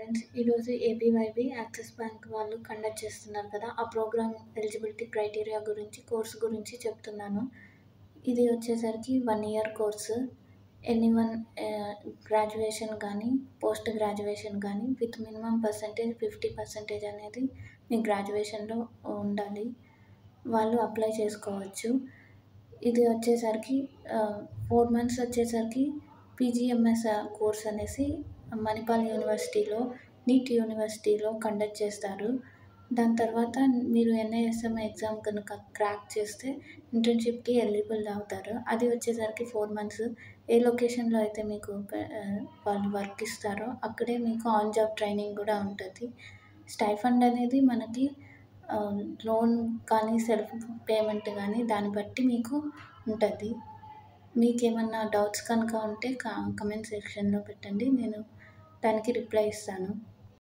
Friends, ఈరోజు ఏపీవైబీ axis bank వాళ్ళు conduct చేస్తున్నారు కదా, ఆ ప్రోగ్రామ్ ఎలిజిబిలిటీ క్రైటీరియా గురించి కోర్సు గురించి చెప్తున్నాను. ఇది వచ్చేసరికి 1 ఇయర్ కోర్సు. ఎనీవన్ గ్రాడ్యుయేషన్ కానీ పోస్ట్ గ్రాడ్యుయేషన్ కానీ విత్ మినిమం పర్సంటేజ్ 50% అనేది మీ గ్రాడ్యుయేషన్లో ఉండాలి. వాళ్ళు అప్లై చేసుకోవచ్చు. ఇది వచ్చేసరికి 4 months వచ్చేసరికి పీజీఎంఎస్ కోర్స్ అనేసి మణిపాల్ యూనివర్సిటీలో, నీట్ యూనివర్సిటీలో కండక్ట్ చేస్తారు. దాని తర్వాత మీరు ఎన్ఐఎస్ఎం ఎగ్జామ్ కనుక క్రాక్ చేస్తే ఇంటర్న్షిప్కి ఎలిజిబుల్ అవుతారు. అది వచ్చేసరికి 4 months. ఏ లొకేషన్లో అయితే మీకు వాళ్ళు వర్క్ ఇస్తారో అక్కడే మీకు ఆన్ జాబ్ ట్రైనింగ్ కూడా ఉంటుంది. స్టైఫండ్ అనేది మనకి లోన్ కానీ సెల్ఫ్ పేమెంట్ కానీ దాన్ని బట్టి మీకు ఉంటుంది. మీకు ఏమన్నా డౌట్స్ కనుక ఉంటే కమెంట్ సెక్షన్లో పెట్టండి, నేను దానికి రిప్లై ఇస్తాను.